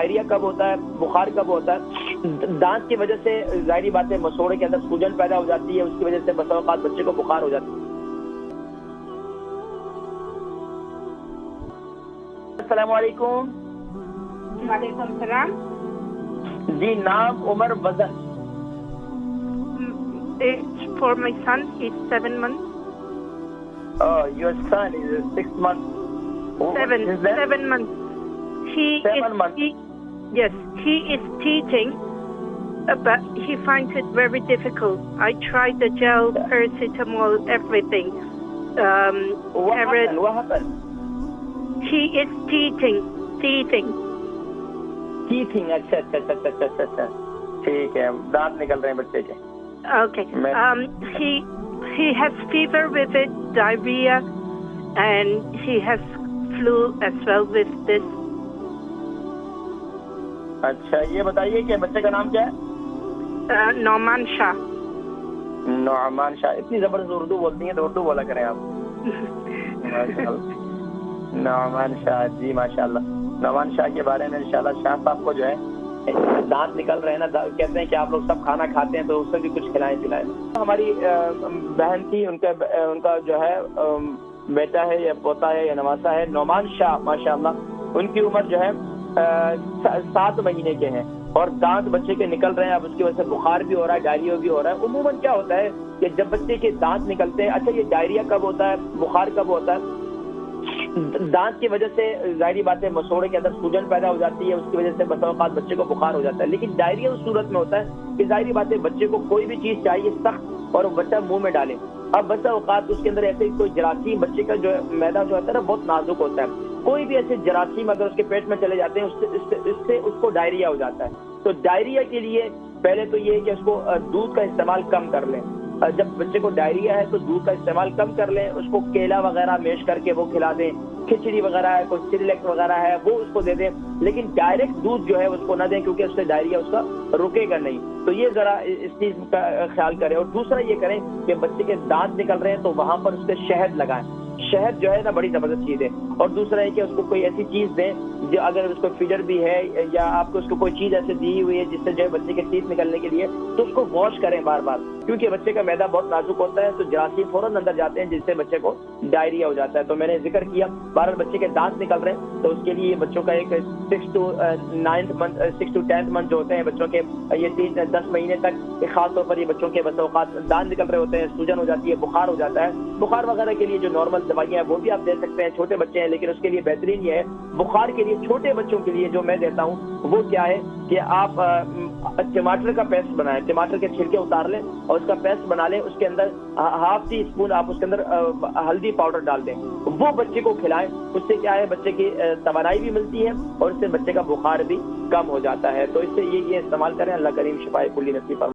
Diarrhoea کب ہوتا ہے, بخار کب ہوتا ہے؟ دانت کی وجہ سے ظاہری بات ہے مسوڑے کے اندر سوجن پیدا ہو جاتی ہے, اس کی وجہ سے بسا اوقات بچے کو بخار ہو جاتا ہے. السلام علیکم. وعلیکم السلام. جی نام, عمر, وزن؟ For my son, he's 7 months. Oh, your son is 6 months. 7 months. He 7 months. Yes, he is teething, but he finds it very difficult. I tried the gel, paracetamol, everything. What happened? He is teething. اچھا ٹھیک ہے, دانت نکل رہے ہیں بچے کے. Okay. He has fever with it, diarrhea, and he has flu as well with this. اچھا, یہ بتائیے کہ بچے کا نام کیا ہے؟ نعمان شاہ. نعمان شاہ. اتنی زبردست اردو بولتی ہیں تو اردو بولا کریں آپ. نعمان شاہ, جی ماشاء اللہ. نعمان شاہ کے بارے میں انشاءاللہ شاہ صاحب کو جو ہے دانت نکل رہے ہیں نا, کہتے ہیں کہ آپ لوگ سب کھانا کھاتے ہیں تو اس سے بھی کچھ کھلائیں پلائیں. ہماری بہن تھی, ان کا جو ہے بیٹا ہے یا پوتا ہے یا نواسا ہے, نعمان شاہ ماشاء اللہ. ان کی عمر جو ہے 7 مہینے کے ہیں اور دانت بچے کے نکل رہے ہیں. اب اس کی وجہ سے بخار بھی ہو رہا ہے, ڈائریا بھی ہو رہا ہے. عموماً کیا ہوتا ہے کہ جب بچے کے دانت نکلتے ہیں, اچھا یہ ڈائریا کب ہوتا ہے, بخار کب ہوتا ہے؟ دانت کی وجہ سے ظاہری بات ہے مسوڑے کے اندر سوجن پیدا ہو جاتی ہے, اس کی وجہ سے بسا اوقات بچے کو بخار ہو جاتا ہے. لیکن ڈائریا اس صورت میں ہوتا ہے کہ ظاہری بات ہے بچے کو کوئی بھی چیز چاہیے سخت اور بچہ منہ میں ڈالے. اب بسا اوقات اس کے اندر ایسے کوئی جراثیم, بچے کا جو میدا جو ہوتا ہے نا بہت نازک ہوتا ہے, کوئی بھی ایسے جراثیم اگر اس کے پیٹ میں چلے جاتے ہیں اس سے اس کو ڈائریا ہو جاتا ہے. تو ڈائریا کے لیے پہلے تو یہ ہے کہ اس کو دودھ کا استعمال کم کر لیں. جب بچے کو ڈائریا ہے تو دودھ کا استعمال کم کر لیں, اس کو کیلا وغیرہ میش کر کے وہ کھلا دیں, کھچڑی وغیرہ ہے, کوئی سیریلیکس وغیرہ ہے وہ اس کو دے دیں, لیکن ڈائریکٹ دودھ جو ہے اس کو نہ دیں کیونکہ اس سے ڈائریا اس کا رکے گا نہیں. تو یہ ذرا اس چیز کا خیال کریں. اور دوسرا یہ کریں کہ بچے کے دانت نکل رہے ہیں تو وہاں پر اس پہ شہد لگائیں. شہد جو ہے نا بڑی زبردست چیز ہے. اور دوسرا ہے کہ اس کو کوئی ایسی چیز دیں جو اگر اس کو فیڈر بھی ہے یا آپ کو اس کو کوئی چیز ایسے دی ہوئی ہے جس سے جو ہے بچے کے ٹیتھ نکلنے کے لیے, تو اس کو واش کریں بار بار, کیونکہ بچے کا میدا بہت نازک ہوتا ہے تو جراثیم فوراً اندر جاتے ہیں جس سے بچے کو ڈائریا ہو جاتا ہے. تو میں نے ذکر کیا بہرحال بچے کے دانت نکل رہے ہیں تو اس کے لیے بچوں کا ایک 6 to 10th منتھ جو ہوتے ہیں بچوں کے, یہ 10 مہینے تک خاص طور پر یہ بچوں کے بس اوقات دانت نکل رہے ہوتے ہیں, سوجن ہو جاتی ہے, بخار ہو جاتا ہے. بخار وغیرہ کے لیے جو نارمل دوائیاں ہیں وہ بھی آپ دے سکتے ہیں. چھوٹے بچے ہیں لیکن اس کے لیے بہترین یہ ہے بخار کے لیے چھوٹے بچوں کے لیے جو میں دیتا ہوں وہ کیا ہے کہ آپ ٹماٹر کا پیسٹ بنائیں, ٹماٹر کے چھلکے اتار لیں اور اس کا پیسٹ بنا لیں, اس کے اندر 1/2 ٹی اسپون آپ اس کے اندر ہلدی پاؤڈر ڈال دیں, وہ بچے کو کھلائیں. اس سے کیا ہے بچے کی توانائی بھی ملتی ہے اور اس سے بچے کا بخار بھی کم ہو جاتا ہے. تو اس سے یہ استعمال کریں. اللہ کریم شفائے کلی نصیب فرمائے.